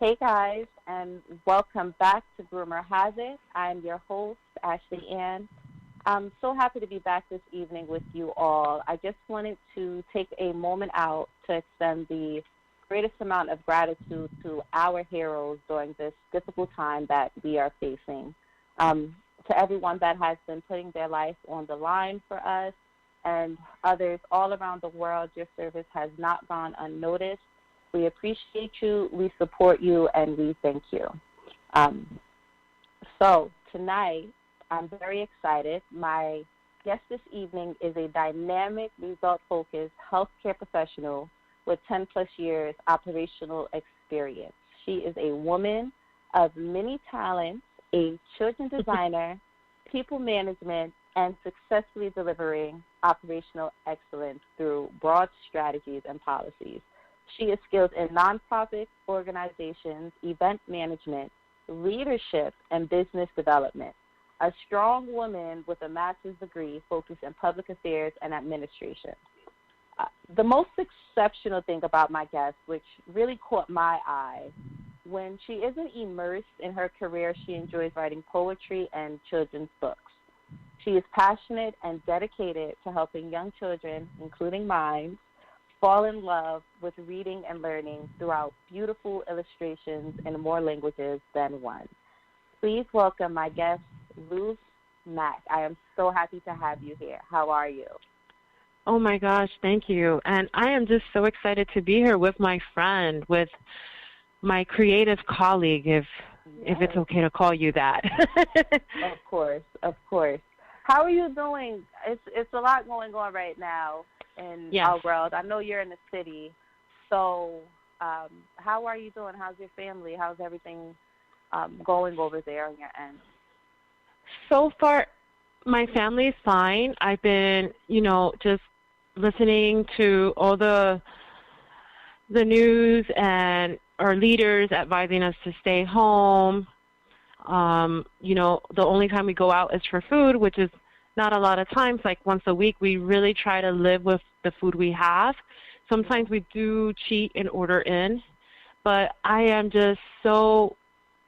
Hey guys, and welcome back to Groomer Has It. I'm your host, Ashley Ann. I'm so happy to be back this evening with you all. I just wanted to take a moment out to extend the greatest amount of gratitude to our heroes during this difficult time that we are facing. To everyone that has been putting their life on the line for us and others all around the world, your service has not gone unnoticed. We appreciate you, we support you, and we thank you. Um, so tonight, I'm very excited. My guest this evening is a dynamic, result-focused healthcare professional with 10 plus years operational experience. She is a woman of many talents, a children designer, people management, and successfully delivering operational excellence through broad strategies and policies. She is skilled in nonprofit organizations, event management, leadership, and business development. A strong woman with a master's degree focused in public affairs and administration. The most exceptional thing about my guest, which really caught my eye, when she isn't immersed in her career, she enjoys writing poetry and children's books. She is passionate and dedicated to helping young children, including mine, fall in love with reading and learning throughout beautiful illustrations in more languages than one. Please welcome my guest, Ruth Mack. I am so happy to have you here. How are you? Oh my gosh, thank you. And I am just so excited to be here with my friend, with my creative colleague, if it's okay to call you that. Of course, of course. How are you doing? It's a lot going on right now in our world. I know you're in the city, so how are you doing? How's your family? How's everything going over there on your end? So far, my family is fine. I've been, just listening to all the news and our leaders advising us to stay home. The only time we go out is for food, which is not a lot of times, like once a week. We really try to live with the food we have. Sometimes we do cheat and order in, but I am just so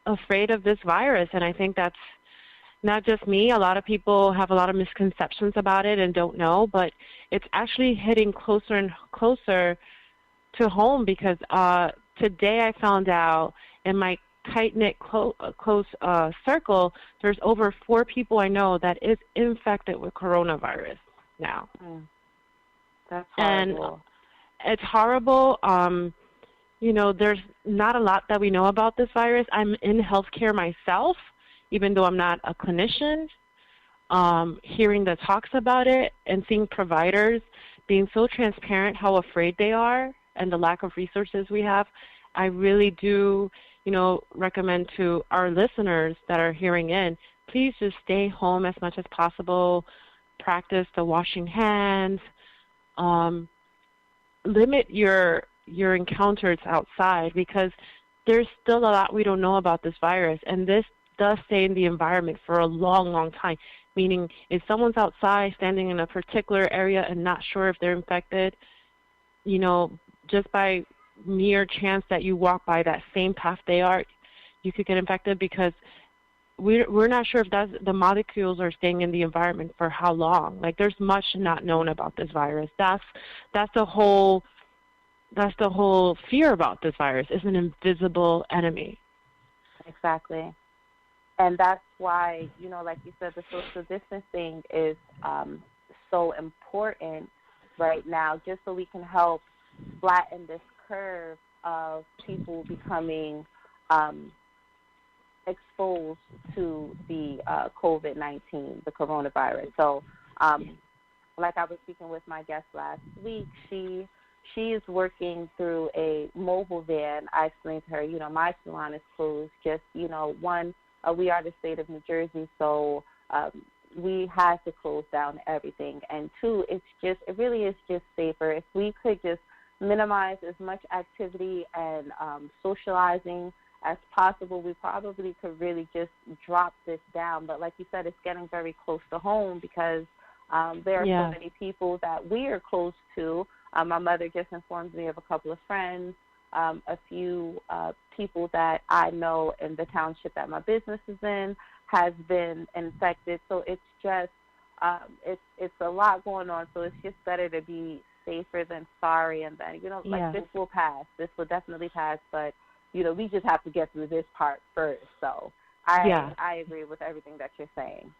afraid of this virus, and I think that's not just me. A lot of people have a lot of misconceptions about it and don't know, but it's actually hitting closer and closer to home because today I found out in my tight-knit, close circle, there's over 4 people I know that is infected with coronavirus now. That's horrible. And it's horrible. There's not a lot that we know about this virus. I'm in healthcare myself, even though I'm not a clinician. Hearing the talks about it and seeing providers being so transparent how afraid they are and the lack of resources we have, I really do recommend to our listeners that are hearing in, please just stay home as much as possible, practice the washing hands, limit your encounters outside because there's still a lot we don't know about this virus, and this does stay in the environment for a long, long time, meaning if someone's outside standing in a particular area and not sure if they're infected, just by mere chance that you walk by that same path they are, you could get infected because we're not sure if the molecules are staying in the environment for how long. Like there's much not known about this virus. That's the whole fear about this virus. It's an invisible enemy. Exactly. And that's why, like you said, the social distancing is so important right now, just so we can help flatten this curve of people becoming exposed to the COVID-19, the coronavirus. So, like I was speaking with my guest last week, she is working through a mobile van. I explained to her, my salon is closed. Just, one, we are the state of New Jersey, so we had to close down everything. And two, it really is just safer if we could just minimize as much activity and socializing as possible. We probably could really just drop this down. But like you said, it's getting very close to home because there are so many people that we are close to. My mother just informed me of a couple of friends A few people that I know in the township that my business is in has been infected. So it's just it's a lot going on. So it's just better to be safer than sorry. And then like this will pass. This will definitely pass. But we just have to get through this part first. So I agree with everything that you're saying.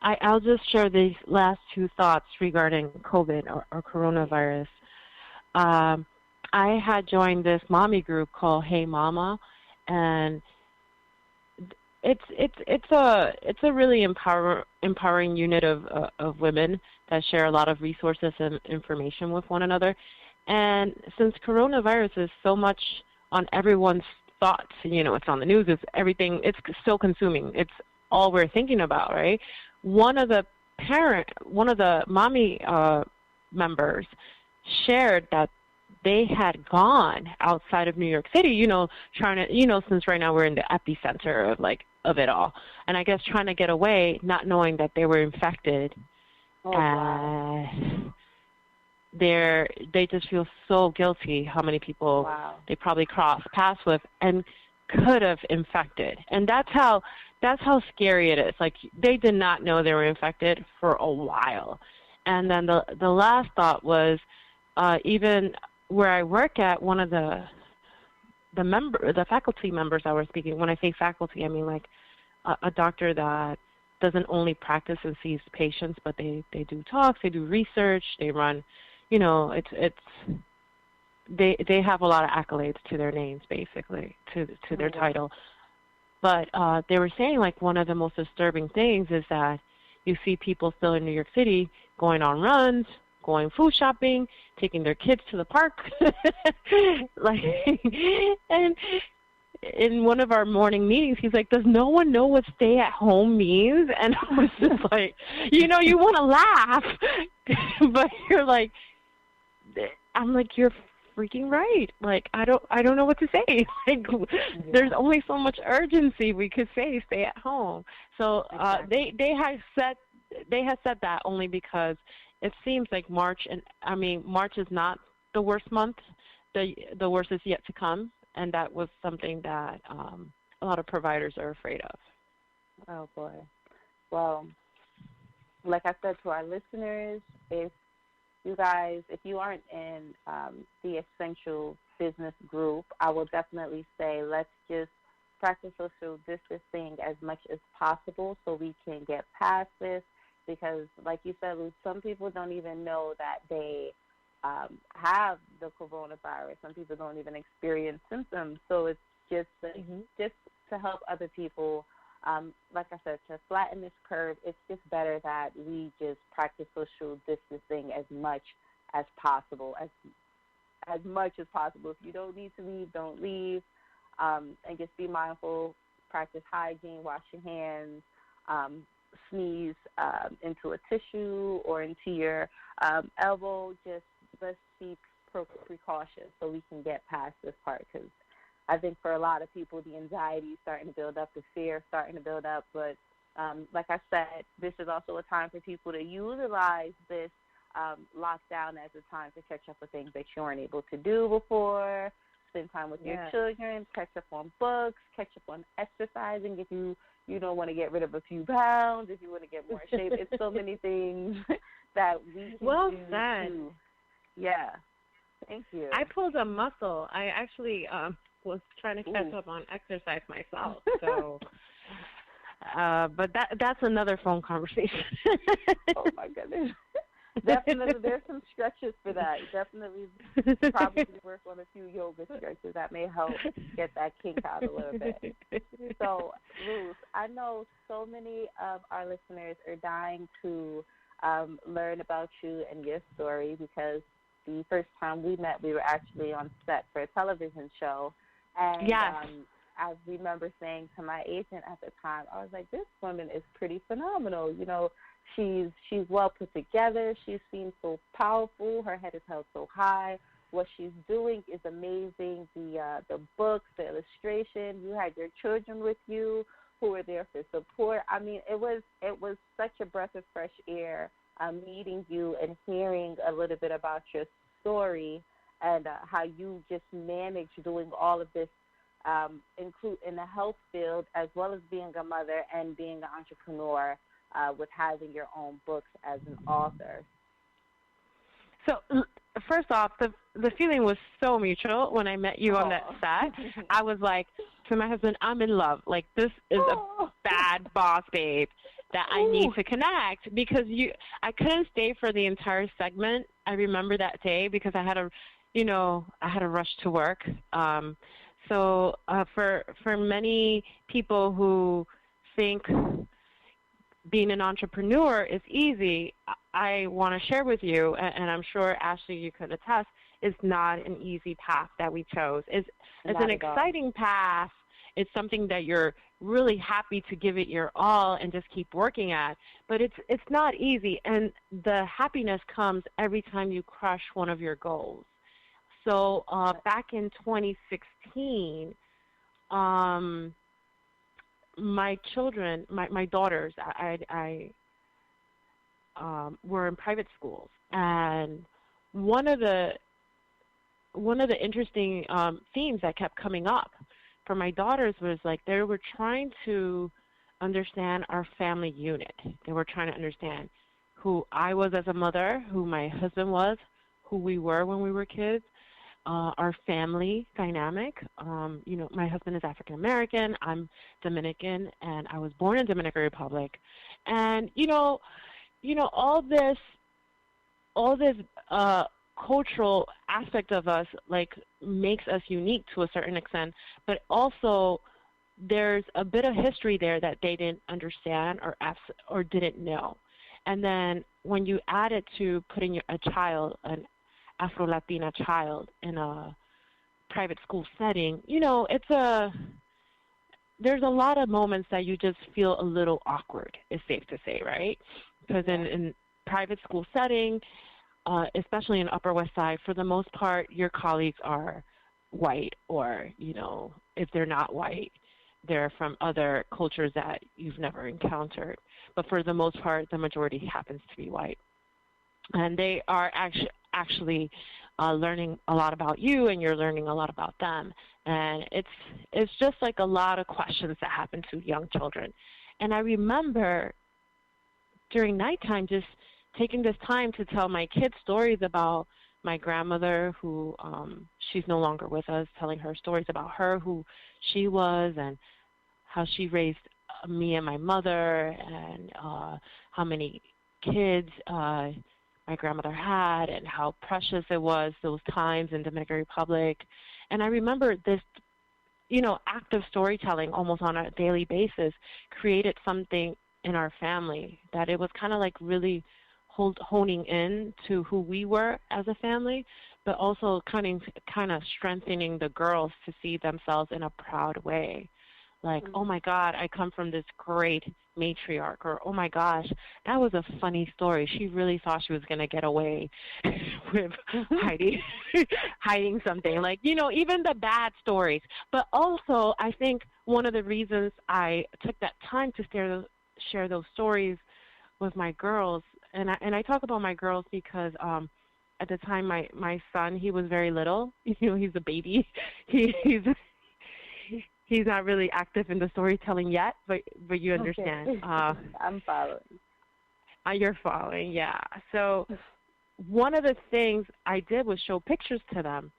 I'll just share these last two thoughts regarding COVID or coronavirus. I had joined this mommy group called Hey Mama, and it's a really empowering unit of women that share a lot of resources and information with one another. And since coronavirus is so much on everyone's thoughts, it's on the news, it's everything, it's still consuming. It's all we're thinking about, right? One of the mommy members shared that they had gone outside of New York City, trying to, since right now we're in the epicenter of it all. And I guess trying to get away, not knowing that they were infected. Oh, wow. They just feel so guilty how many people they probably crossed paths with and could have infected. And that's how scary it is. Like, they did not know they were infected for a while. And then the last thought was, even where I work at, one of the faculty members that were speaking, when I say faculty, I mean like a doctor that doesn't only practice and sees patients, but they do talks, they do research, they run, they have a lot of accolades to their names, basically, to their title. But they were saying, like, one of the most disturbing things is that you see people still in New York City going on runs, going food shopping, taking their kids to the park. And in one of our morning meetings, he's like, does no one know what stay at home means? And I was just like, you want to laugh, but you're like, I'm like, you're freaking right. Like, I don't know what to say. Like, there's only so much urgency we could say stay at home. So exactly. they have said that only because it seems like March is not the worst month. The worst is yet to come, and that was something that a lot of providers are afraid of. Oh boy. Well, like I said to our listeners, if you aren't in the essential business group, I will definitely say let's just practice social distancing as much as possible so we can get past this. Because, like you said, Luz, some people don't even know that they have the coronavirus. Some people don't even experience symptoms. So it's just just to help other people. Like I said, to flatten this curve, it's just better that we just practice social distancing as much as possible. As much as possible. If you don't need to leave, don't leave, and just be mindful. Practice hygiene, wash your hands. Sneeze into a tissue or into your elbow. Just let's seek precautions so we can get past this part, because I think for a lot of people the anxiety is starting to build up, the fear is starting to build up. But like I said, this is also a time for people to utilize this lockdown as a time to catch up with things that you weren't able to do before. Spend time with your children, catch up on books, catch up on exercising if you don't want to get rid of a few pounds, if you want to get more in shape. It's so many things that we can well do. said. Yeah. Thank you. I pulled a muscle. I actually was trying to catch up on exercise myself. So, but that's another phone conversation. Oh, my goodness. Definitely, there's some stretches for that. Definitely probably work on a few yoga stretches that may help get that kink out a little bit. So, Ruth, I know so many of our listeners are dying to learn about you and your story, because the first time we met, we were actually on set for a television show. And I remember saying to my agent at the time, I was like, this woman is pretty phenomenal. She's well put together. She seems so powerful. Her head is held so high. What she's doing is amazing. The books, the illustration. You had your children with you who were there for support. I mean, it was such a breath of fresh air meeting you and hearing a little bit about your story. and how you just manage doing all of this, include in the health field as well as being a mother and being an entrepreneur with having your own books as an author. So first off, the feeling was so mutual when I met you on that set. I was like to my husband, I'm in love. Like, this is a bad boss babe that I need to connect, because I couldn't stay for the entire segment. I remember that day because I had a rush to work. So for many people who think being an entrepreneur is easy, I want to share with you, and I'm sure, Ashley, you could attest, it's not an easy path that we chose. It's an exciting path. It's something that you're really happy to give it your all and just keep working at. But it's not easy, and the happiness comes every time you crush one of your goals. So back in 2016, my children, my daughters, I were in private schools, and one of the interesting themes that kept coming up for my daughters was like they were trying to understand our family unit. They were trying to understand who I was as a mother, who my husband was, who we were when we were kids, our family dynamic. My husband is African American, I'm Dominican, and I was born in Dominican Republic. And all this cultural aspect of us like makes us unique to a certain extent, but also there's a bit of history there that they didn't understand or didn't know. And then when you add it to putting a child, an Afro-Latina child, in a private school setting, there's a lot of moments that you just feel a little awkward, it's safe to say, right? Because in private school setting, especially in Upper West Side, for the most part, your colleagues are white, or, if they're not white, they're from other cultures that you've never encountered. But for the most part, the majority happens to be white. And they are actually learning a lot about you, and you're learning a lot about them. And it's just like a lot of questions that happen to young children. And I remember during nighttime just taking this time to tell my kids stories about my grandmother, who she's no longer with us, telling her stories about her, who she was, and how she raised me and my mother, and how many kids my grandmother had, and how precious it was, those times in Dominican Republic. And I remember this, act of storytelling almost on a daily basis created something in our family that it was kind of like really honing in to who we were as a family, but also kind of strengthening the girls to see themselves in a proud way. Like, oh my God, I come from this great matriarch, or oh my gosh, that was a funny story. She really thought she was going to get away with hiding something. Like, even the bad stories. But also, I think one of the reasons I took that time to share those stories with my girls, and I talk about my girls because at the time my son, he was very little. He's a baby. He's not really active in the storytelling yet, but you understand. Okay. I'm following. You're following, yeah. So one of the things I did was show pictures to them,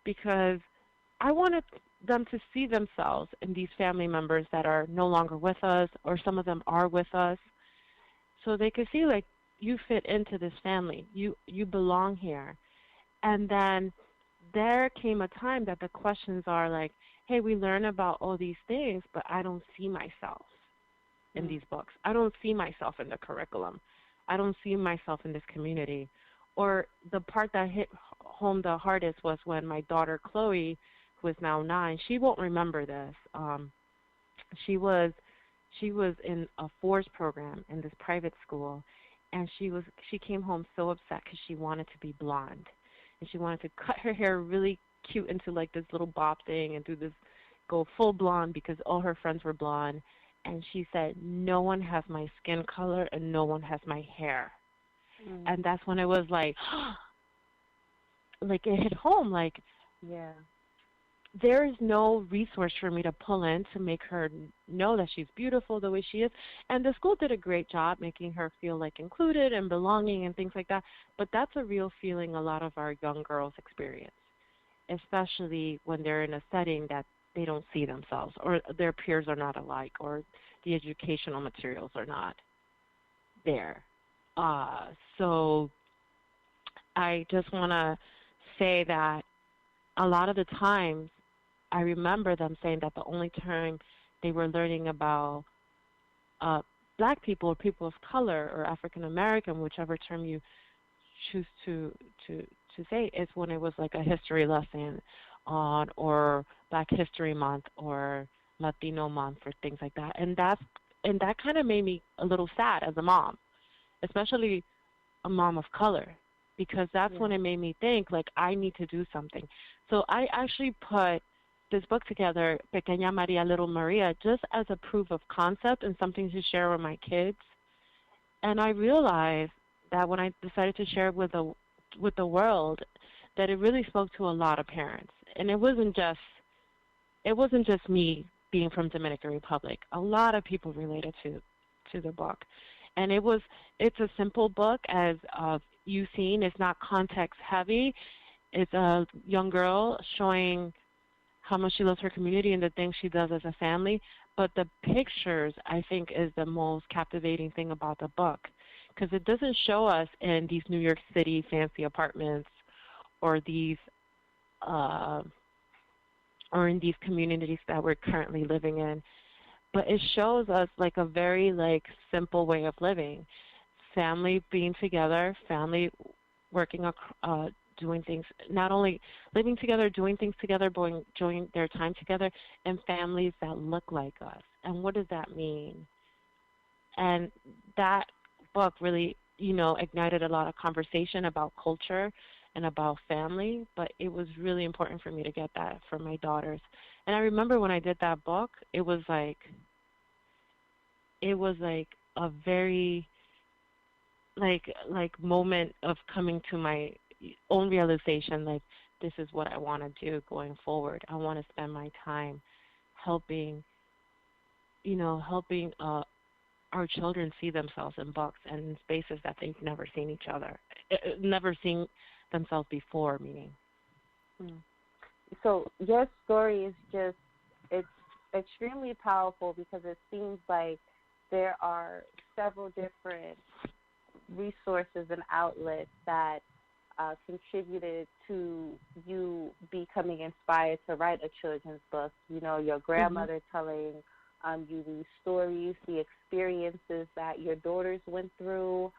because I wanted them to see themselves in these family members that are no longer with us, or some of them are with us, so they could see, like, you fit into this family. You belong here. And then there came a time that the questions are like, hey, we learn about all these things, but I don't see myself in these books. I don't see myself in the curriculum. I don't see myself in this community. Or the part that hit home the hardest was when my daughter Chloe, who is now 9, she won't remember this. She was in a force program in this private school, and she came home so upset because she wanted to be blonde, and she wanted to cut her hair really cute into like this little bob thing and go full blonde because all her friends were blonde. And she said, no one has my skin color and no one has my hair. And that's when it was like, like it hit home. Like, Yeah. there is no resource for me to pull in to make her know that she's beautiful the way she is. And the school did a great job making her feel like included and belonging and things like that. But that's a real feeling a lot of our young girls experience, especially when they're in a setting that they don't see themselves, or their peers are not alike, or the educational materials are not there. So I just want to say that a lot of the times I remember them saying that the only time they were learning about uh, black people or people of color or African American, whichever term you choose to to say, is when it was like a history lesson on, or Black History Month or Latino Month or things like that. And that kind of made me a little sad as a mom, especially a mom of color, because that's when Yeah. it made me think, like, I need to do something. So I actually put this book together, Pequeña Maria, Little Maria, just as a proof of concept and something to share with my kids. And I realized that when I decided to share it with the world, that it really spoke to a lot of parents. And it wasn't just me being from Dominican Republic. A lot of people related to the book. And it's a simple book, as you've seen. It's not context heavy. It's a young girl showing how much she loves her community and the things she does as a family. But the pictures, I think, is the most captivating thing about the book, because it doesn't show us in these New York City fancy apartments, or these uh, or in these communities that we're currently living in. But it shows us like a very like simple way of living, family being together, family working, doing things, not only living together, doing things together, enjoying their time together, and families that look like us. And what does that mean? And that book really, ignited a lot of conversation about culture and about family, but it was really important for me to get that for my daughters. And I remember when I did that book, it was like a very like moment of coming to my own realization, like, this is what I want to do going forward. I want to spend my time helping, helping our children see themselves in books and in spaces that they've never seen each other, never seen themselves before, meaning. Mm. So your story is it's extremely powerful, because it seems like there are several different resources and outlets that contributed to you becoming inspired to write a children's book. Your grandmother telling you these stories, the experiences that your daughters went through,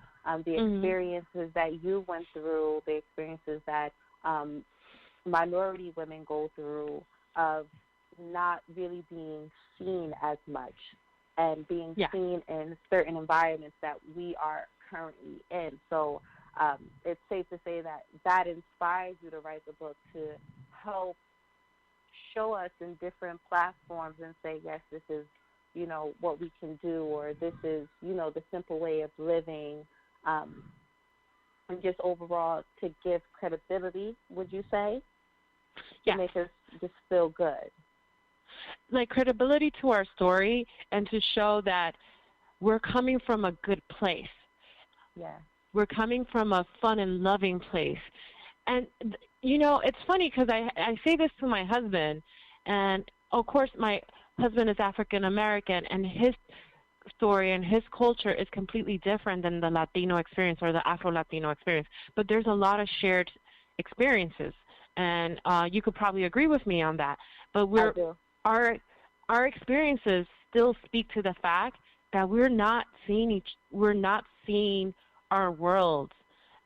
the experiences that you went through, the experiences that minority women go through, of not really being seen as much, and being seen in certain environments that we are currently in. So it's safe to say that inspires you to write the book, to help show us in different platforms and say, yes, this is, what we can do, or this is, the simple way of living, and just overall to give credibility, would you say? To make us just feel good. Like credibility to our story, and to show that we're coming from a good place. Yeah. We're coming from a fun and loving place. And, it's funny, because I say this to my husband, and, of course, my husband is African American, and his story and his culture is completely different than the Latino experience or the Afro-Latino experience. But there's a lot of shared experiences, and you could probably agree with me on that. But I do. Our experiences still speak to the fact that we're not seeing our worlds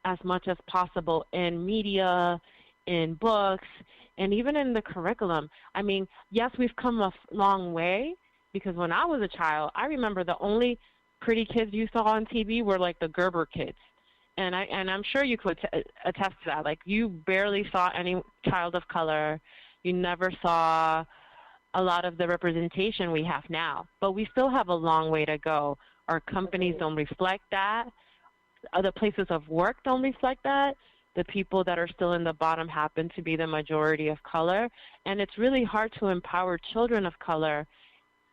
as much as possible in media, in books, and even in the curriculum. I mean, yes, we've come a long way, because when I was a child, I remember the only pretty kids you saw on TV were like the Gerber kids. And I'm sure you could attest to that. Like, you barely saw any child of color. You never saw a lot of the representation we have now. But we still have a long way to go. Our companies don't reflect that. Other places of work don't reflect that. the people that are still in the bottom happen to be the majority of color. And it's really hard to empower children of color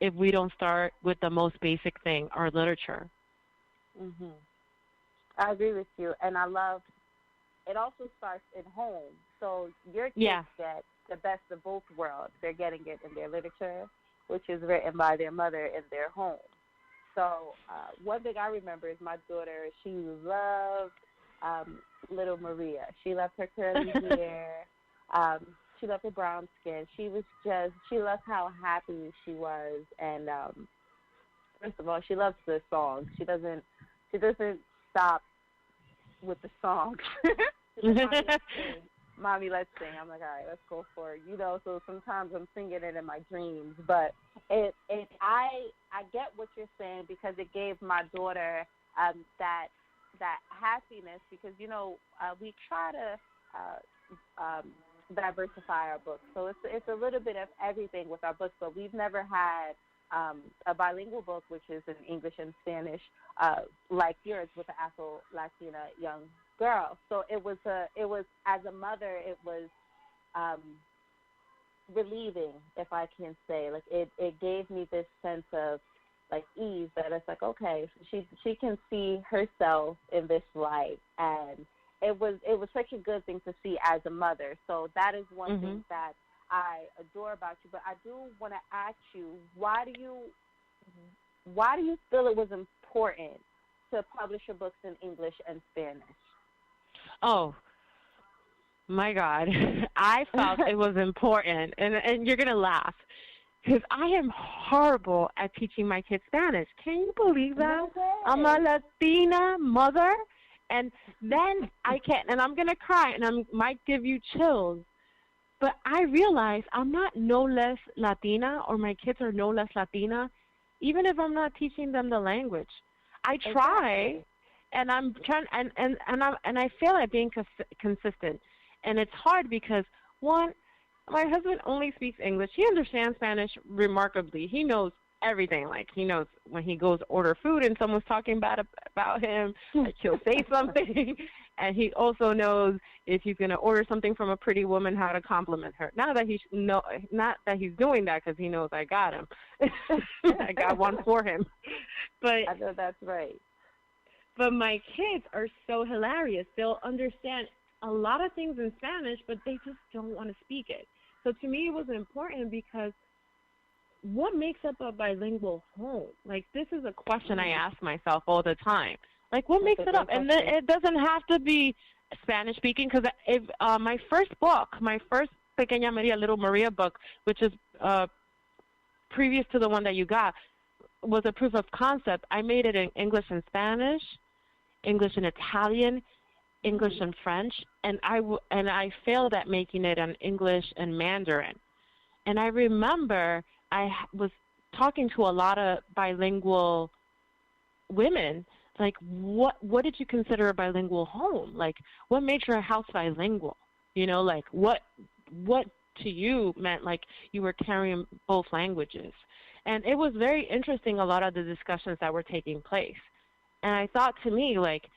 if we don't start with the most basic thing, our literature. Mhm. I agree with you, and I love. It also starts at home, so your kids get the best of both worlds. They're getting it in their literature, which is written by their mother in their home. So one thing I remember is my daughter. She loved Little Maria. She loved her curly hair. She loved her brown skin. She loved how happy she was, and first of all, she loves the songs. She doesn't stop with the songs. Mommy, let's sing. I'm like, all right, let's go for it. So sometimes I'm singing it in my dreams, but I get what you're saying, because it gave my daughter that happiness, because we try to diversify our books, so it's a little bit of everything with our books, but we've never had a bilingual book, which is in English and Spanish, like yours with the Afro-Latina young girl. So it was as a mother, it was relieving, if I can say. Like it gave me this sense of like ease, that it's like, okay, so she can see herself in this light, and it was such a good thing to see as a mother. So that is one thing that I adore about you. But I do want to ask you, why do you feel it was important to publish your books in English and Spanish? Oh, my God. I felt it was important, and you're going to laugh, because I am horrible at teaching my kids Spanish. Can you believe that? I'm a Latina mother, and then I can't, and I'm going to cry, and I might give you chills. But I realize I'm not no less Latina, or my kids are no less Latina, even if I'm not teaching them the language. I try, and I'm trying, and I fail at being consistent. And it's hard because, one, my husband only speaks English. He understands Spanish remarkably. He knows everything. Like, he knows when he goes to order food and someone's talking bad about him, like, he'll say something. And he also knows if he's going to order something from a pretty woman, how to compliment her. Not that he's doing that, because he knows I got him. I got one for him. But I know that's right. But my kids are so hilarious. They'll understand a lot of things in Spanish, but they just don't want to speak it. So to me, it was important, because what makes up a bilingual home? Like, this is a question I ask myself all the time. Like, what makes it up? And then it doesn't have to be Spanish speaking, because if my first Pequeña Maria, Little Maria book, which is previous to the one that you got, was a proof of concept. I made it in English and Spanish, English and Italian, English and French, and I failed at making it in English and Mandarin. And I remember I was talking to a lot of bilingual women, like, what did you consider a bilingual home? Like, what made your house bilingual? Like, what to you meant like you were carrying both languages. And it was very interesting, a lot of the discussions that were taking place. And I thought, to me, like,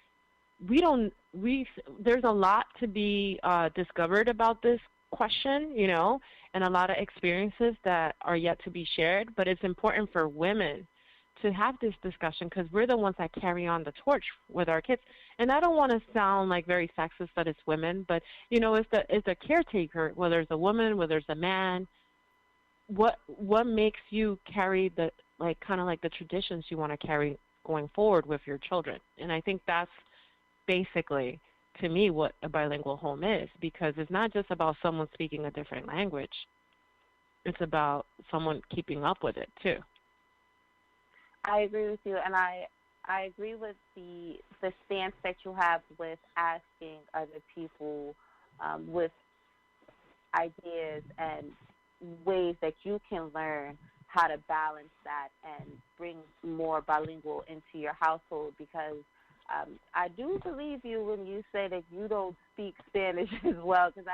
there's a lot to be discovered about this question, and a lot of experiences that are yet to be shared. But it's important for women to have this discussion, because we're the ones that carry on the torch with our kids. And I don't want to sound like very sexist that it's women, but it's the caretaker, whether it's a woman, whether it's a man. What makes you carry the kind of like the traditions you want to carry going forward with your children? And I think that's basically, to me, what a bilingual home is, because it's not just about someone speaking a different language. It's about someone keeping up with it too. I agree with you, and I agree with the stance that you have with asking other people with ideas and ways that you can learn how to balance that and bring more bilingual into your household, because I do believe you when you say that you don't speak Spanish as well, because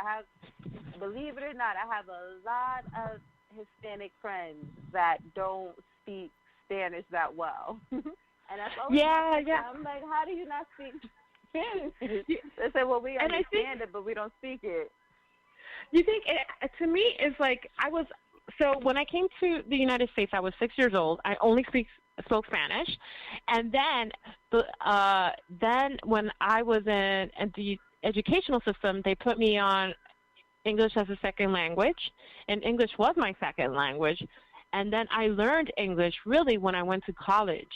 believe it or not, I have a lot of Hispanic friends that don't speak Spanish that well. And that's always yeah. I'm like, how do you not speak They say, well, we And I think understand it, but we don't speak it. you think to me it's like so when I came to the United States I was 6 years old. I only spoke Spanish, and then when I was in the educational system, they put me on English as a second language, and English was my second language. And then I learned English really when I went to college.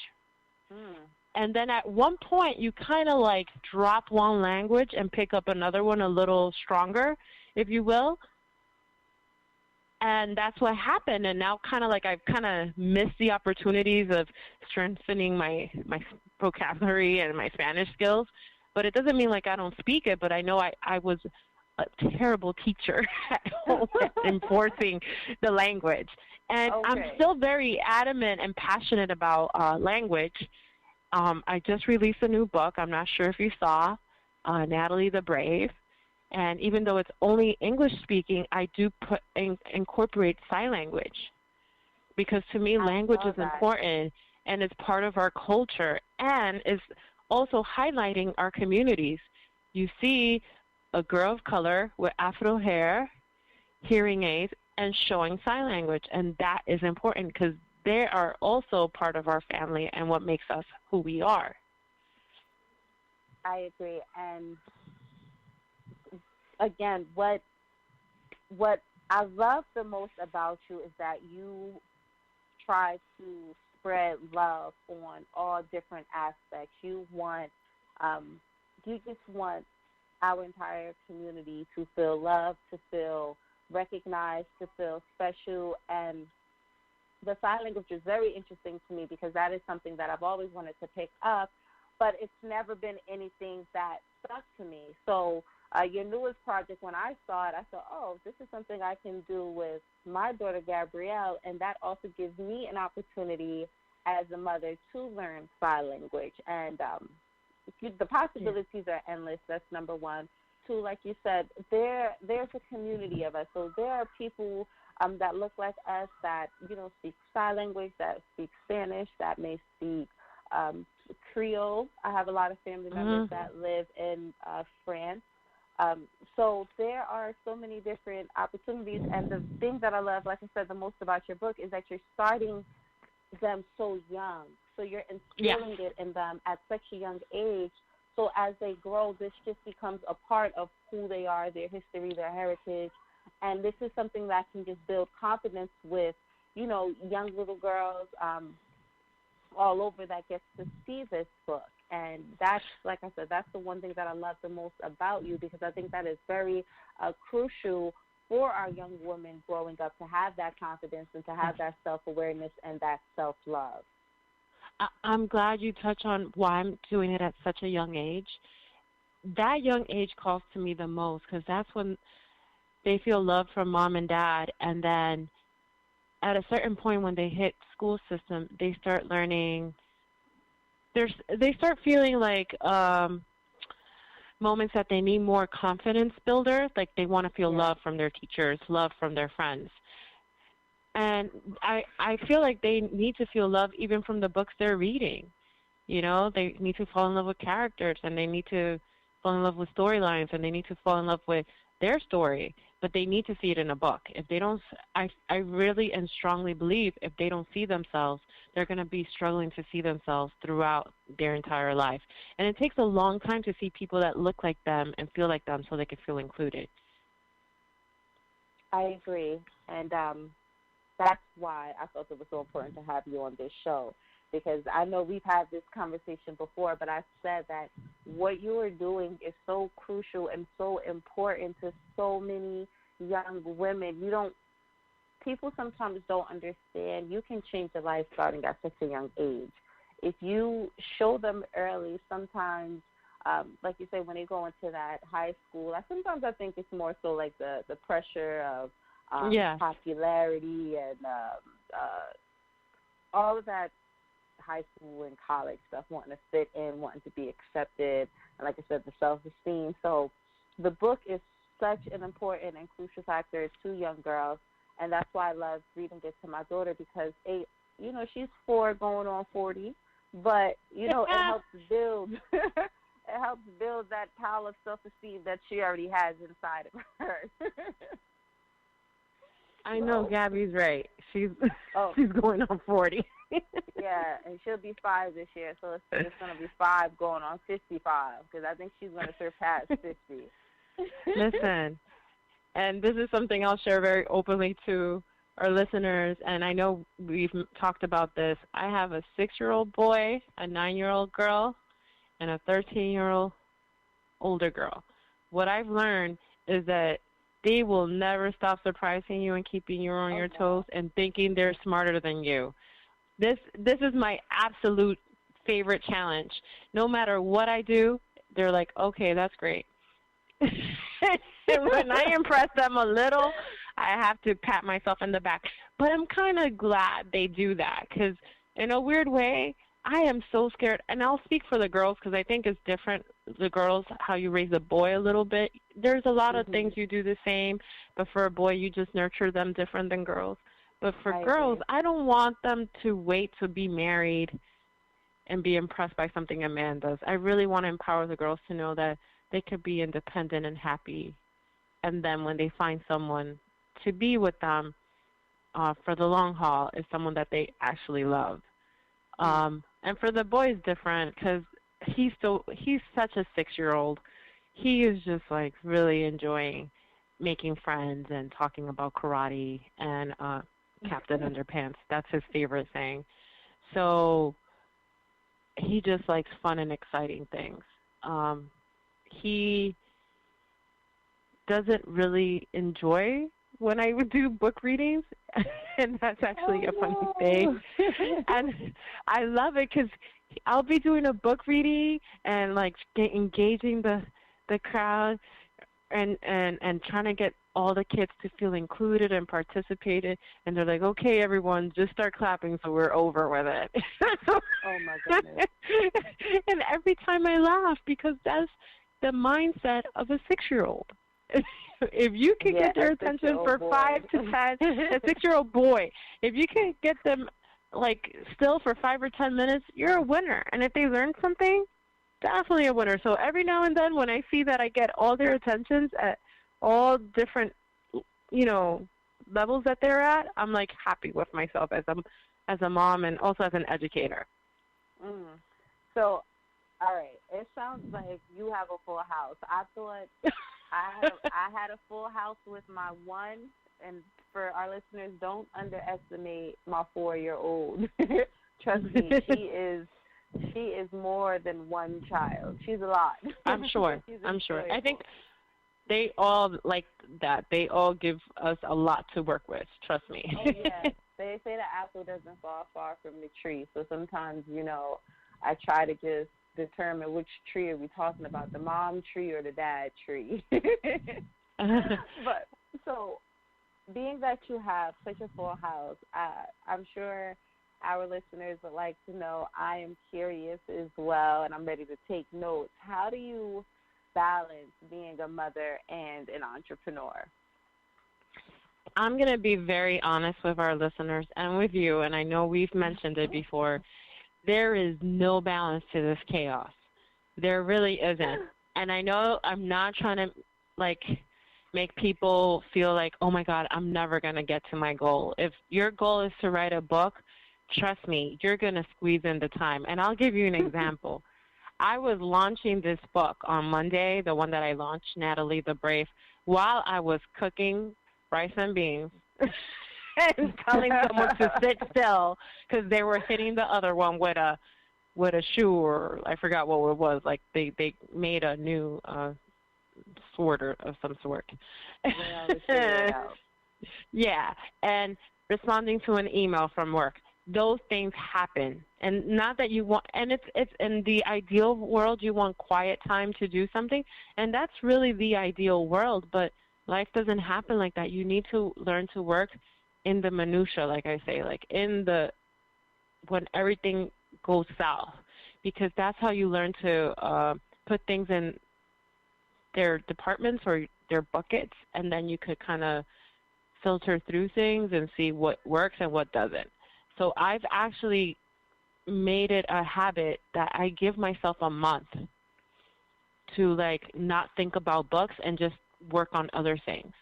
Mm. And then at one point, you kind of like drop one language and pick up another one a little stronger, if you will. And that's what happened. And now kind of like I've kind of missed the opportunities of strengthening my vocabulary and my Spanish skills. But it doesn't mean like I don't speak it, but I know I was a terrible teacher at home at enforcing the language. And Okay. I'm still very adamant and passionate about language. I just released a new book. I'm not sure if you saw, Natalie the Brave. And even though it's only English speaking, I do incorporate sign language, because to me language is important and it's part of our culture and is also highlighting our communities. You see a girl of color with afro hair, hearing aids, and showing sign language, and that is important because they are also part of our family and what makes us who we are. I agree. And again, what I love the most about you is that you try to spread love on all different aspects. You just want our entire community to feel loved, to feel recognized, to feel special. And the sign language is very interesting to me because that is something that I've always wanted to pick up, but it's never been anything that stuck to me. So your newest project, when I saw it, I thought, oh, this is something I can do with my daughter, Gabrielle, and that also gives me an opportunity as a mother to learn sign language. And the possibilities are endless. That's number one. Two, like you said, there's a community of us. So there are people that look like us that, speak sign language, that speak Spanish, that may speak Creole. I have a lot of family members that live in France. So there are so many different opportunities, and the thing that I love, like I said, the most about your book is that you're starting them so young. So you're instilling it in them at such a young age. So as they grow, this just becomes a part of who they are, their history, their heritage. And this is something that can just build confidence with, young little girls all over that gets to see this book. And that's, like I said, that's the one thing that I love the most about you, because I think that is very crucial for our young women growing up, to have that confidence and to have that self-awareness and that self-love. I'm glad you touch on why I'm doing it at such a young age. That young age calls to me the most, because that's when they feel love from mom and dad, and then at a certain point when they hit school system, they start learning. They start feeling like moments that they need more confidence builder, like they want to feel love from their teachers, love from their friends. And I feel like they need to feel love even from the books they're reading. They need to fall in love with characters, and they need to fall in love with storylines, and they need to fall in love with their story. But they need to see it in a book. If they don't, I really and strongly believe if they don't see themselves, they're going to be struggling to see themselves throughout their entire life. And it takes a long time to see people that look like them and feel like them so they can feel included. I agree. And that's why I felt it was so important to have you on this show, because I know we've had this conversation before, but I said that what you are doing is so crucial and so important to so many young women. People sometimes don't understand you can change a life starting at such a young age. If you show them early, sometimes, like you say, when they go into that high school, sometimes I think it's more so like the pressure of popularity and all of that high school and college stuff, wanting to fit in, wanting to be accepted, and like I said, the self-esteem. So the book is such an important and crucial factor to young girls, and that's why I love reading it to my daughter, because she's 4 going on 40, but it helps build It helps build that pile of self-esteem that she already has inside of her. I know Gabby's right. She's Oh, she's going on 40. yeah, and she'll be 5 this year, so it's going to be 5 going on 55, because I think she's going to surpass 50. Listen, and this is something I'll share very openly to our listeners, and I know we've talked about this. I have a 6-year-old boy, a 9-year-old girl, and a 13-year-old older girl. What I've learned is that they will never stop surprising you and keeping you on your toes and thinking they're smarter than you. This is my absolute favorite challenge. No matter what I do, they're like, okay, that's great. When I impress them a little, I have to pat myself in the back. But I'm kind of glad they do that because in a weird way, I am so scared. And I'll speak for the girls because I think it's different, the girls, how you raise a boy a little bit. There's a lot of things you do the same, but for a boy, you just nurture them different than girls. But for girls, I don't want them to wait to be married and be impressed by something a man does. I really want to empower the girls to know that they could be independent and happy. And then when they find someone to be with them for the long haul is someone that they actually love. And for the boy, it's different because he's such a 6-year-old. He is just like really enjoying making friends and talking about karate and Captain Underpants. That's his favorite thing. So he just likes fun and exciting things. He doesn't really enjoy when I would do book readings, and that's actually a funny thing. And I love it because I'll be doing a book reading and like engaging the crowd and trying to get all the kids to feel included and participated, and they're like, okay, everyone, just start clapping so we're over with it. Oh, my goodness. And every time I laugh because that's the mindset of a 6-year-old. If you can get their attention for 5 to 10, a 6-year-old boy, if you can get them like still for 5 or 10 minutes, you're a winner. And if they learn something, definitely a winner. So every now and then when I see that I get all their attentions at all different, levels that they're at, I'm like happy with myself as a mom and also as an educator. So, all right, it sounds like you have a full house. I thought I had a full house with my one, and for our listeners, don't underestimate my 4-year-old. Trust me, she is more than one child. She's a lot. I'm sure. I think they all like that. They all give us a lot to work with. Trust me. Oh, yeah. They say the apple doesn't fall far from the tree. So sometimes, I try to just determine which tree are we talking about, the mom tree or the dad tree. But so being that you have such a full house, I'm sure our listeners would like to know. I am curious as well, and I'm ready to take notes. How do you balance being a mother and an entrepreneur? I'm going to be very honest with our listeners and with you, and I know we've mentioned it before. There is no balance to this chaos. There really isn't. And I know I'm not trying to, make people feel like, oh, my God, I'm never going to get to my goal. If your goal is to write a book, trust me, you're going to squeeze in the time. And I'll give you an example. I was launching this book on Monday, the one that I launched, Natalie the Brave, while I was cooking rice and beans and telling someone to sit still because they were hitting the other one with a shoe, or I forgot what it was. Like they made a new sword of some sort. Yeah, and responding to an email from work. Those things happen, and not that you want, and it's in the ideal world you want quiet time to do something, and that's really the ideal world, but life doesn't happen like that. You need to learn to work in the minutia, like I say, like when everything goes south, because that's how you learn to put things in their departments or their buckets, and then you could kind of filter through things and see what works and what doesn't. So I've actually made it a habit that I give myself a month to like not think about books and just work on other things.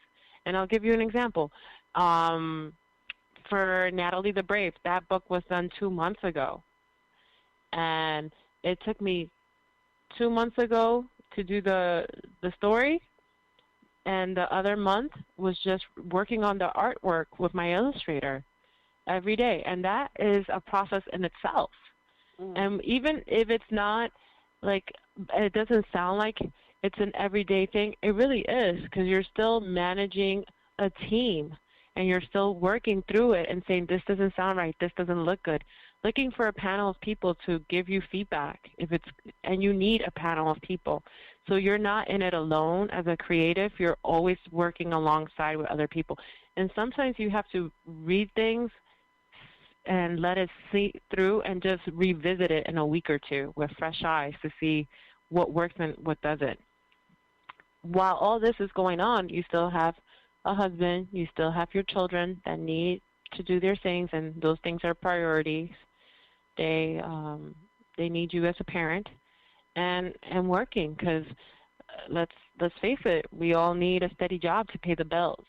And I'll give you an example. For Natalie the Brave, that book was done 2 months ago. And it took me 2 months ago to do the story, and the other month was just working on the artwork with my illustrator every day. And that is a process in itself. And even if it's not like, it doesn't sound like it's an everyday thing, it really is, because you're still managing a team and you're still working through it and saying, this doesn't sound right, this doesn't look good. Looking for a panel of people to give you feedback, and you need a panel of people. So you're not in it alone as a creative, you're always working alongside with other people. And sometimes you have to read things and let it see through and just revisit it in a week or two with fresh eyes to see what works and what doesn't. While all this is going on, you still have a husband, you still have your children that need to do their things, and those things are priorities. They need you as a parent, and working, because let's face it, we all need a steady job to pay the bills.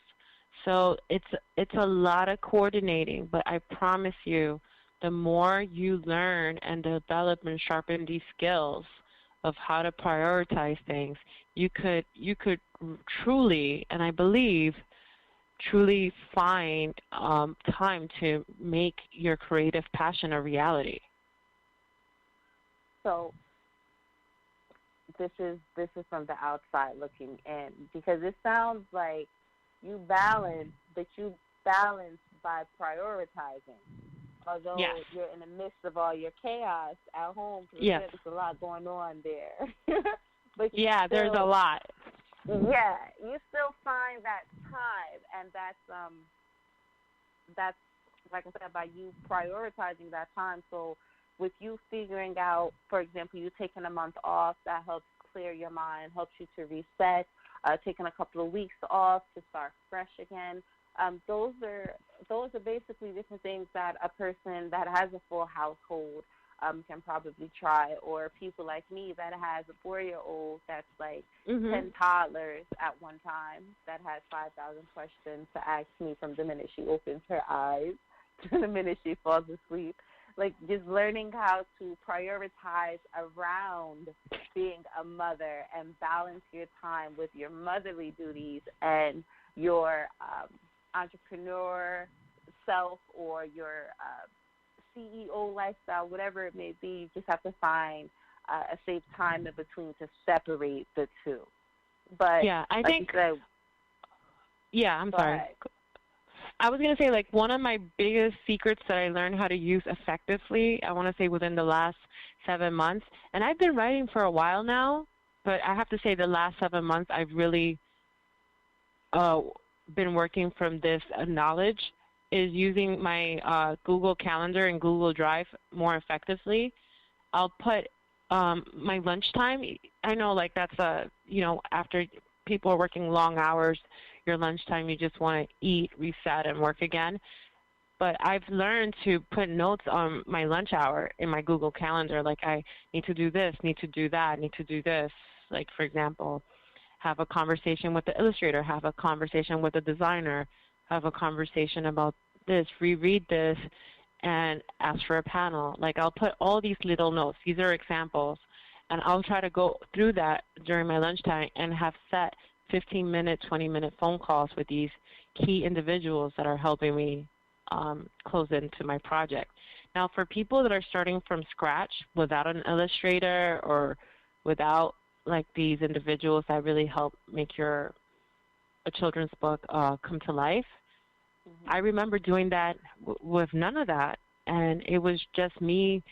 So it's a lot of coordinating, but I promise you, the more you learn and develop and sharpen these skills of how to prioritize things, you could truly, and I believe, truly find time to make your creative passion a reality. So this is from the outside looking in, because it sounds like you balance, but you balance by prioritizing. Although yes. You're in the midst of all your chaos at home, because yes. there's a lot going on there. But there's a lot. Yeah, you still find that time, and that's like I said, by you prioritizing that time. So with you figuring out, for example, you taking a month off, that helps clear your mind, helps you to reset. Taking a couple of weeks off to start fresh again. Those are basically different things that a person that has a full household can probably try, or people like me that has a 4-year-old that's like 10 toddlers at one time, that has 5,000 questions to ask me from the minute she opens her eyes to the minute she falls asleep. Like, just learning how to prioritize around being a mother and balance your time with your motherly duties and your entrepreneur self, or your CEO lifestyle, whatever it may be. You just have to find a safe time in between to separate the two. But yeah, I think. Said, I'm sorry. Ahead. I was going to say, like, one of my biggest secrets that I learned how to use effectively, I want to say within the last 7 months, and I've been writing for a while now, but I have to say the last 7 months I've really been working from this knowledge, is using my Google Calendar and Google Drive more effectively. I'll put my lunchtime. I know, like, that's after people are working long hours, your lunchtime, you just want to eat, reset, and work again. But I've learned to put notes on my lunch hour in my Google Calendar, like, I need to do this, need to do that, need to do this. Like, for example, have a conversation with the illustrator, have a conversation with the designer, have a conversation about this, reread this, and ask for a panel. Like, I'll put all these little notes. These are examples. And I'll try to go through that during my lunchtime and have set 15-minute, 20-minute phone calls with these key individuals that are helping me close into my project. Now, for people that are starting from scratch without an illustrator or without, like, these individuals that really help make a children's book come to life, I remember doing that with none of that. And it was just me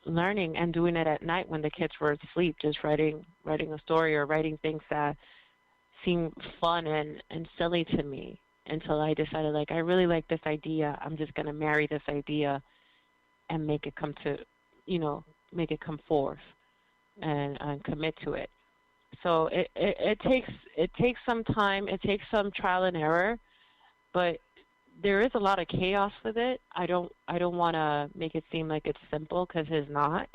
learning and doing it at night when the kids were asleep, just writing a story or writing things that seemed fun and silly to me, until I decided, like, I really like this idea. I'm just going to marry this idea and make it come forth and commit to it. So it takes some time. It takes some trial and error, but there is a lot of chaos with it. I don't want to make it seem like it's simple, because it's not.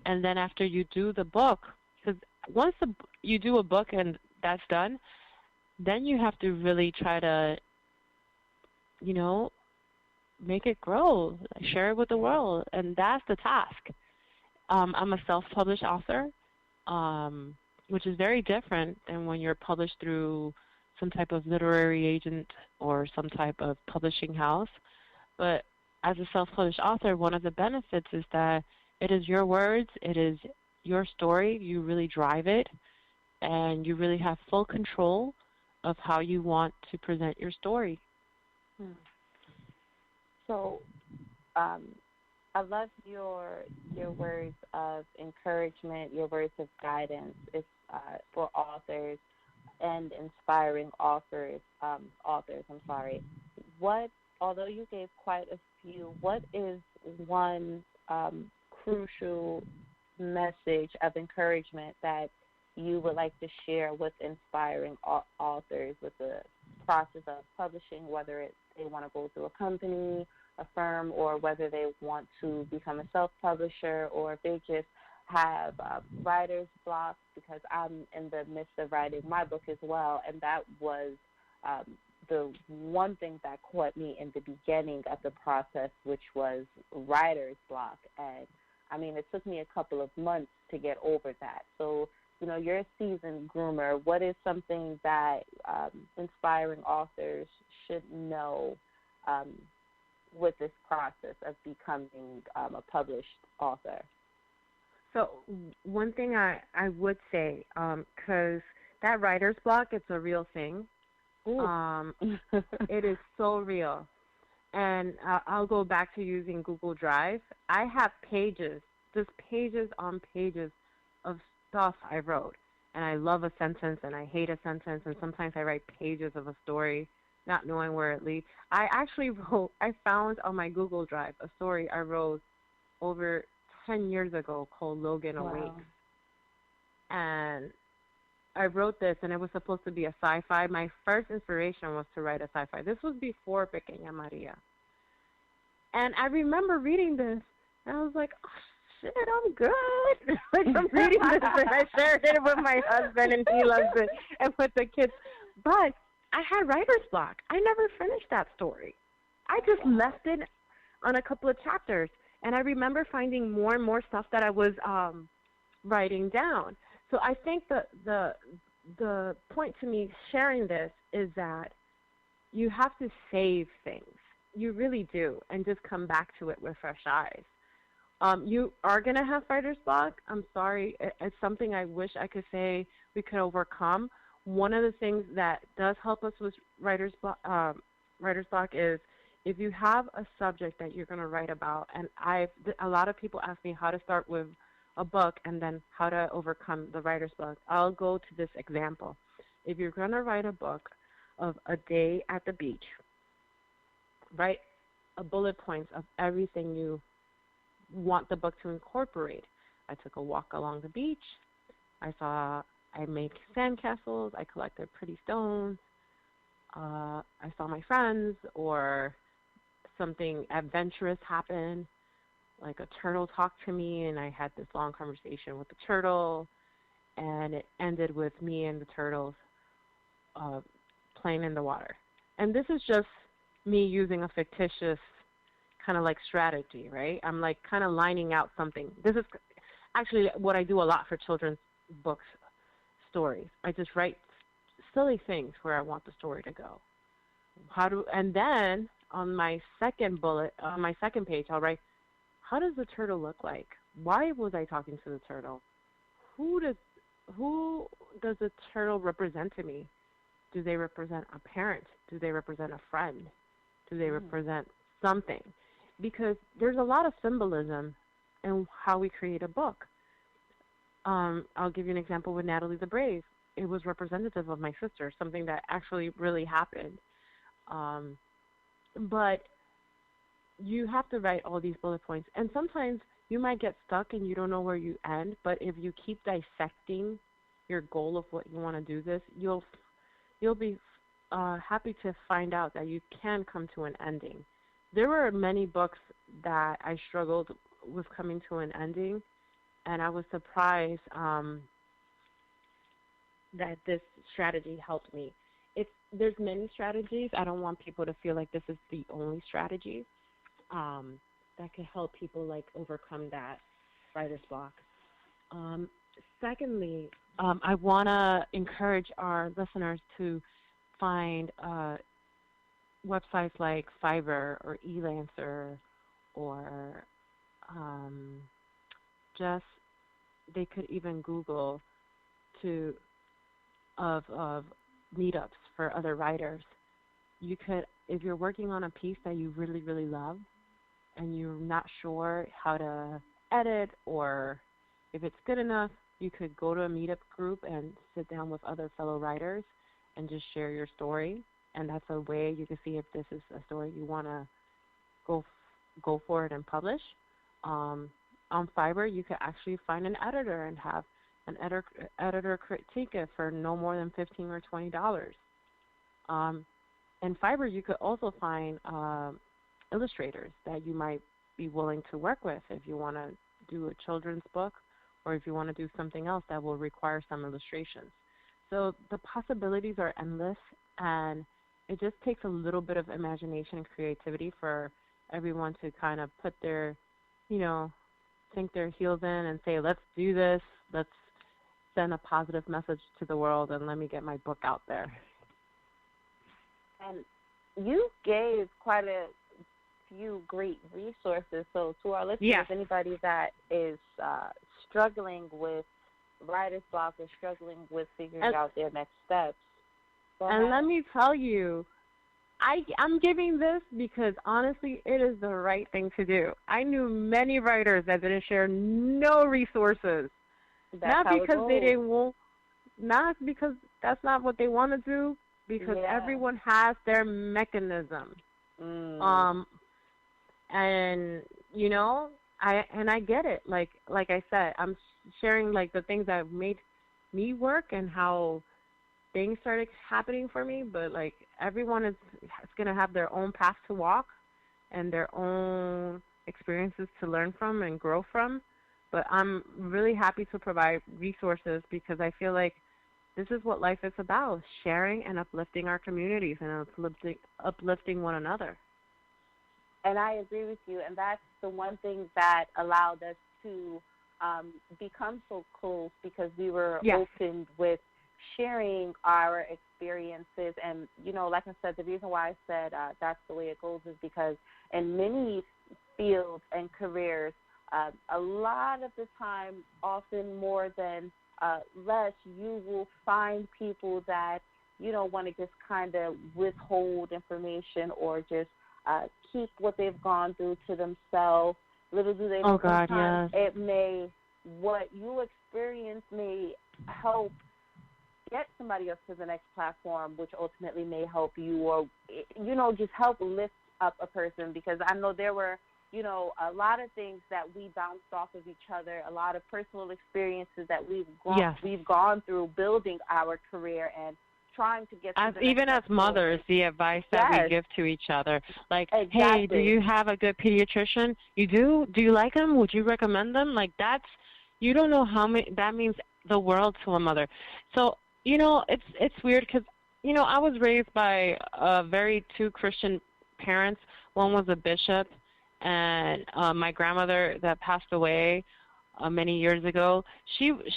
And then after you do the book, because once you do a book and that's done, then you have to really try to, you know, make it grow, share it with the world, and that's the task. I'm a self-published author, which is very different than when you're published through some type of literary agent or some type of publishing house. But as a self-published author, one of the benefits is that it is your words, it is your story, you really drive it, and you really have full control of how you want to present your story. So, I love your words of encouragement, your words of guidance. It's for authors and inspiring authors. I'm sorry. What, although you gave quite a few, what is one crucial message of encouragement that you would like to share with inspiring authors with the process of publishing, whether they want to go through a company, a firm, or whether they want to become a self-publisher, or if they just have writer's block, because I'm in the midst of writing my book as well, and that was the one thing that caught me in the beginning of the process, which was writer's block. And, I mean, it took me a couple of months to get over that. So, you know, you're a seasoned groomer. What is something that inspiring authors should know with this process of becoming a published author? So one thing I would say, because that writer's block, it's a real thing. It is so real. And I'll go back to using Google Drive. I have pages, just pages on pages of stuff I wrote. And I love a sentence and I hate a sentence, and sometimes I write pages of a story not knowing where it leads. I found on my Google Drive a story I wrote over 10 years ago called Logan Awakes. And I wrote this, and it was supposed to be a sci-fi. My first inspiration was to write a sci-fi. This was before Pequeña Maria. And I remember reading this, and I was like, oh, shit, I'm good. Like, I'm reading this, and I shared it with my husband, and he loves it, and with the kids. But I had writer's block. I never finished that story. I just left it on a couple of chapters. And I remember finding more and more stuff that I was writing down. So I think the point to me sharing this is that you have to save things. You really do, and just come back to it with fresh eyes. You are going to have writer's block. I'm sorry. It's something I wish I could say we could overcome. One of the things that does help us with writer's block is if you have a subject that you're going to write about, and a lot of people ask me how to start with a book and then how to overcome the writer's block. I'll go to this example. If you're going to write a book of a day at the beach, write a bullet points of everything you want the book to incorporate. I took a walk along the beach. I make sandcastles. I collected pretty stones. I saw my friends, or something adventurous happened, like a turtle talked to me, and I had this long conversation with the turtle, and it ended with me and the turtles playing in the water. And this is just me using a fictitious kind of like strategy, right? I'm like kind of lining out something. This is actually what I do a lot for children's books, stories. I just write silly things where I want the story to go. And then on my second page, I'll write, how does the turtle look like? Why was I talking to the turtle? Who does the turtle represent to me? Do they represent a parent? Do they represent a friend? Do they represent something? Because there's a lot of symbolism in how we create a book. I'll give you an example with Natalie the Brave. It was representative of my sister, something that actually really happened. But you have to write all these bullet points. And sometimes you might get stuck and you don't know where you end, but if you keep dissecting your goal of what you want to do this, you'll be happy to find out that you can come to an ending. There were many books that I struggled with coming to an ending, and I was surprised that this strategy helped me. There's many strategies. I don't want people to feel like this is the only strategy that could help people like overcome that writer's block. Um, Secondly, I want to encourage our listeners to find websites like Fiverr or Elancer or um, just they could even Google to of meetups for other writers. You could, if you're working on a piece that you really, really love and you're not sure how to edit or if it's good enough, you could go to a meetup group and sit down with other fellow writers and just share your story. And that's a way you can see if this is a story you want to go for it and publish. On Fiverr, you could actually find an editor and have an editor critique it for no more than $15 or $20. In Fiverr, you could also find illustrators that you might be willing to work with if you want to do a children's book or if you want to do something else that will require some illustrations. So the possibilities are endless, and it just takes a little bit of imagination and creativity for everyone to kind of put their, sink their heels in and say, let's do this, let's send a positive message to the world, and let me get my book out there. And you gave quite a few great resources. So to our listeners, yes. Anybody that is struggling with writer's block or struggling with figuring out their next steps. And let me tell you, I'm giving this because, honestly, it is the right thing to do. I knew many writers that didn't share no resources. Not because they didn't not because that's not what they want to do, because everyone has their mechanism. And I get it. Like I said, I'm sharing like the things that made me work and how things started happening for me, but like everyone is going to have their own path to walk and their own experiences to learn from and grow from. But I'm really happy to provide resources because I feel like this is what life is about, sharing and uplifting our communities and uplifting one another. And I agree with you, and that's the one thing that allowed us to become so close because we were open with sharing our experiences. And, like I said, the reason why I said that's the way it goes is because in many fields and careers, a lot of the time, often more than less, you will find people that, want to just kind of withhold information or just keep what they've gone through to themselves. Little do they know sometimes what you experience may help get somebody else to the next platform, which ultimately may help you or, just help lift up a person. Because I know there were, a lot of things that we bounced off of each other, a lot of personal experiences that we've gone through building our career and trying to get to even as mothers, the advice that we give to each other, like, hey, do you have a good pediatrician? You do? Do you like them? Would you recommend them? Like, you don't know how many, that means the world to a mother. So, it's weird because, I was raised by two Christian parents. One was a bishop, and my grandmother that passed away many years ago,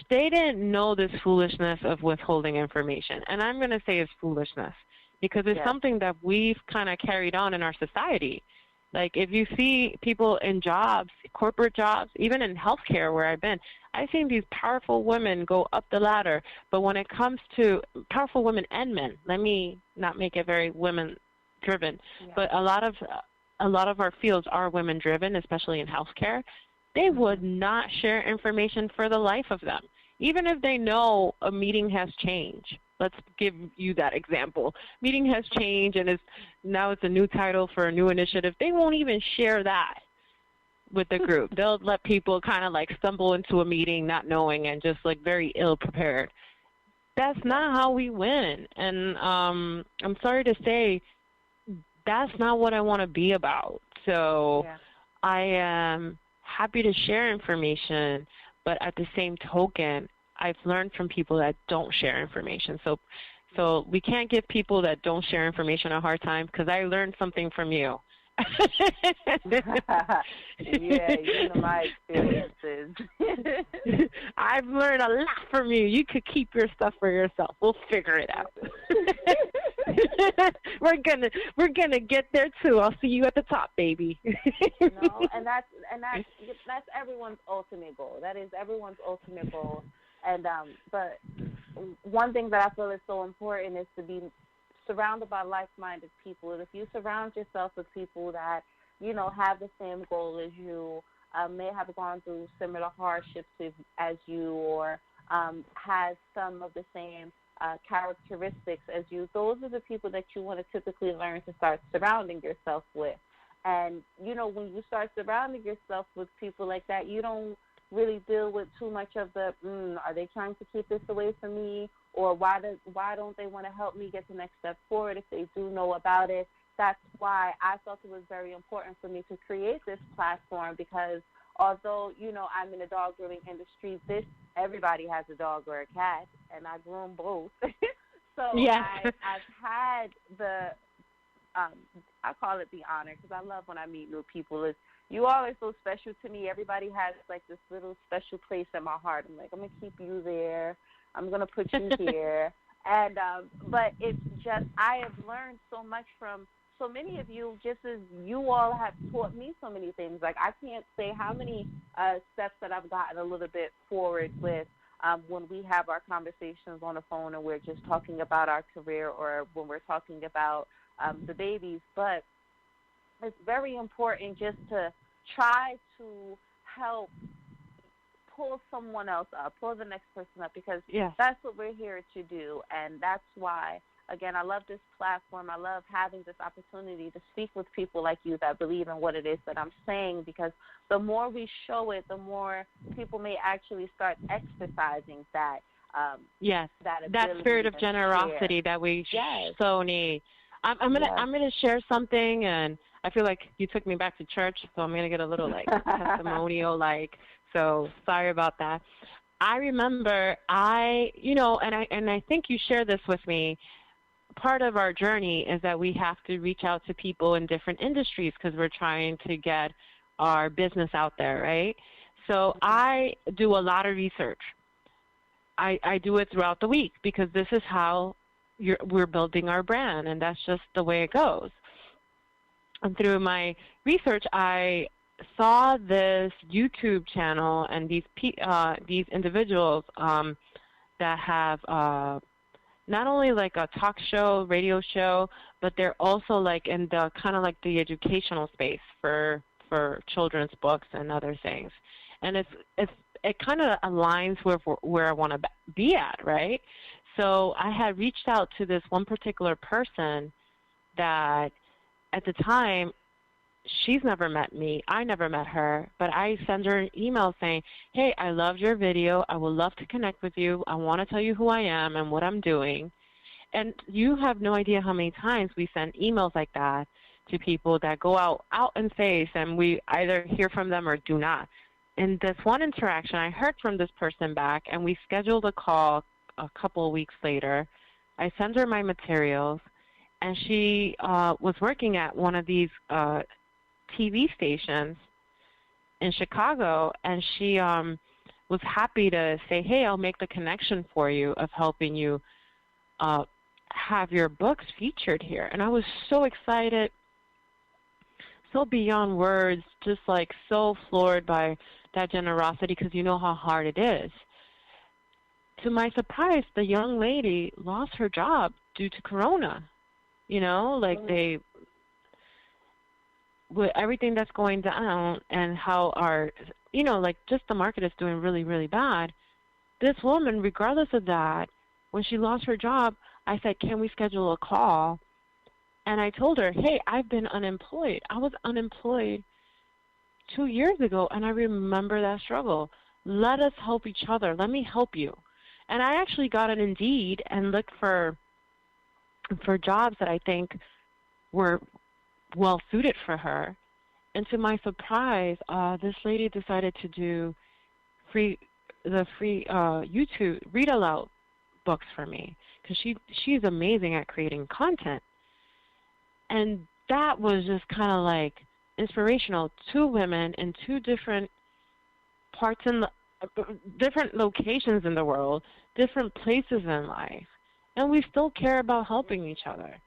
they didn't know this foolishness of withholding information. And I'm going to say it's foolishness because it's something that we've kind of carried on in our society. Like if you see people in jobs, corporate jobs, even in healthcare where I've been, I've seen these powerful women go up the ladder. But when it comes to powerful women and men, let me not make it very women-driven, but a lot of our fields are women-driven, especially in healthcare. They would not share information for the life of them, even if they know a meeting has changed. Let's give you that example. Meeting has changed, and now it's a new title for a new initiative. They won't even share that with the group. They'll let people kind of like stumble into a meeting not knowing and just like very ill-prepared. That's not how we win. And I'm sorry to say that's not what I want to be about. So I am happy to share information, but at the same token, I've learned from people that don't share information. So we can't give people that don't share information a hard time, because I learned something from you. Yeah, you know my experiences. I've learned a lot from you. You could keep your stuff for yourself. We'll figure it out. we're gonna get there too. I'll see you at the top, baby. No, and that's everyone's ultimate goal. That is everyone's ultimate goal. And but one thing that I feel is so important is to be surrounded by like-minded people. And if you surround yourself with people that, you know, have the same goal as you, may have gone through similar hardships as you, or has some of the same characteristics as you, those are the people that you want to typically learn to start surrounding yourself with. And, you know, when you start surrounding yourself with people like that, you don't really deal with too much of the, are they trying to keep this away from me? Or why don't they want to help me get the next step forward if they do know about it? That's why I felt it was very important for me to create this platform, because although, you know, I'm in the dog grooming industry, everybody has a dog or a cat, and I groom both. So yeah. I've had the, I call it the honor, because I love when I meet new people. You all are so special to me. Everybody has like this little special place in my heart. I'm like, I'm going to keep you there. I'm going to put you here. And but it's just, I have learned so much from so many of you, just as you all have taught me so many things. Like, I can't say how many steps that I've gotten a little bit forward with when we have our conversations on the phone and we're just talking about our career, or when we're talking about the babies. But it's very important just to try to help pull someone else up, pull the next person up, because that's what we're here to do. And that's why, again, I love this platform. I love having this opportunity to speak with people like you that believe in what it is that I'm saying, because the more we show it, the more people may actually start exercising that. That spirit of generosity that we so need. I'm gonna share something, and I feel like you took me back to church, so I'm gonna get a little like testimonial, like. So sorry about that. I remember and I think you shared this with me. Part of our journey is that we have to reach out to people in different industries because we're trying to get our business out there, right? So I do a lot of research. I do it throughout the week because this is how we're building our brand, and that's just the way it goes. And through my research, I saw this YouTube channel and these individuals that have not only like a talk show, radio show, but they're also like in the kind of like the educational space for children's books and other things. And it kind of aligns with where I want to be at, right? So I had reached out to this one particular person that at the time, she's never met me. I never met her, but I send her an email saying, hey, I loved your video. I would love to connect with you. I want to tell you who I am and what I'm doing. And you have no idea how many times we send emails like that to people that go out in face, and we either hear from them or do not. In this one interaction, I heard from this person back, and we scheduled a call a couple of weeks later. I sent her my materials, and she was working at one of these TV stations in Chicago, and she was happy to say, hey, I'll make the connection for you of helping you have your books featured here. And I was so excited, so beyond words, just like so floored by that generosity, because you know how hard it is. To my surprise, the young lady lost her job due to Corona. You know, like with everything that's going down and how like just the market is doing really, really bad. This woman, regardless of that, when she lost her job, I said, can we schedule a call? And I told her, hey, I've been unemployed. I was unemployed 2 years ago, and I remember that struggle. Let us help each other. Let me help you. And I actually got on Indeed and looked for jobs that I think were well suited for her. And to my surprise, this lady decided to do the free YouTube read aloud books for me because she's amazing at creating content. And that was just kind of like inspirational. Two women in two different parts in the different locations in the world, different places in life, and we still care about helping each other.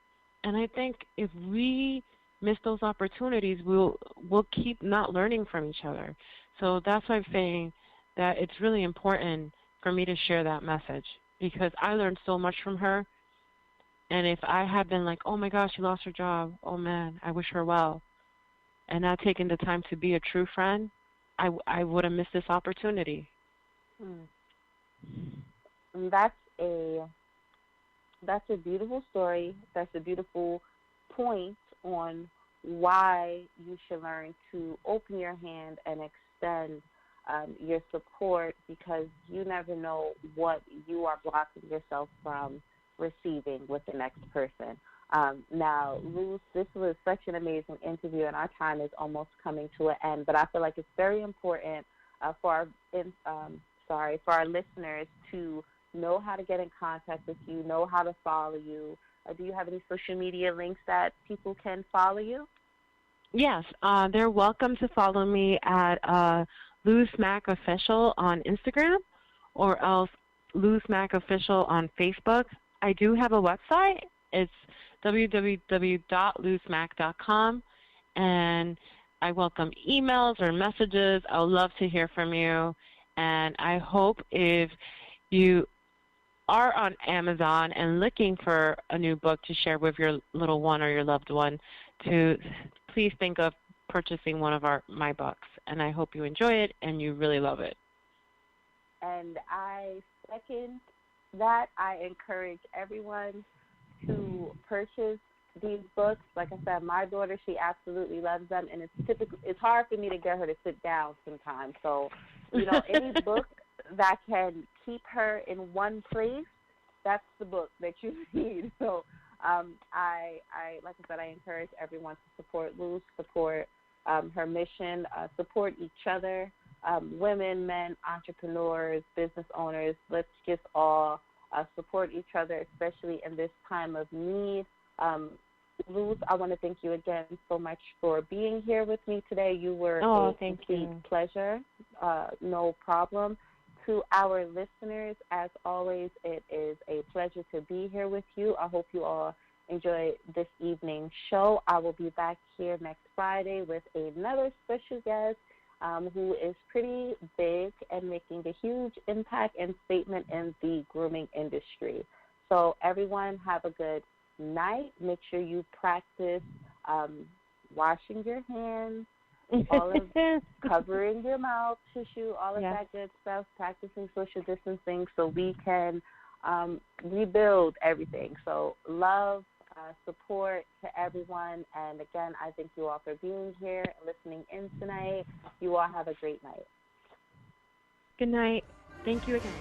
And I think if we miss those opportunities, we'll keep not learning from each other. So that's why I'm saying that it's really important for me to share that message because I learned so much from her. And if I had been like, oh my gosh, she lost her job, oh man, I wish her well, and not taking the time to be a true friend, I would have missed this opportunity. And that's a beautiful story. That's a beautiful point on why you should learn to open your hand and extend your support because you never know what you are blocking yourself from receiving with the next person. Now, Luz, this was such an amazing interview, and our time is almost coming to an end. But I feel like it's very important for our listeners to know how to get in contact with you, know how to follow you. Do you have any social media links that people can follow you? Yes, they're welcome to follow me at Luz Mack Official on Instagram or else Luz Mack Official on Facebook. I do have a website. It's www.luzmack.com, and I welcome emails or messages. I would love to hear from you, and I hope if you are on Amazon and looking for a new book to share with your little one or your loved one, to please think of purchasing one of my books. And I hope you enjoy it and you really love it. And I second that. I encourage everyone to purchase these books. Like I said, my daughter, she absolutely loves them, and it's hard for me to get her to sit down sometimes. So, any book that can keep her in one place, that's the book that you need. So I like I said, I encourage everyone to support Luz, support her mission, support each other, women, men, entrepreneurs, business owners. Let's just all support each other, especially in this time of need. Luz, I want to thank you again so much for being here with me today. You were a complete pleasure. No problem. To our listeners, as always, it is a pleasure to be here with you. I hope you all enjoy this evening's show. I will be back here next Friday with another special guest who is pretty big and making a huge impact and statement in the grooming industry. So everyone have a good night. Make sure you practice washing your hands, all of covering your mouth, tissue, all of that good stuff, practicing social distancing so we can rebuild everything. So love, support to everyone. And again, I thank you all for being here and listening in tonight. You all have a great night. Good night. Thank you again.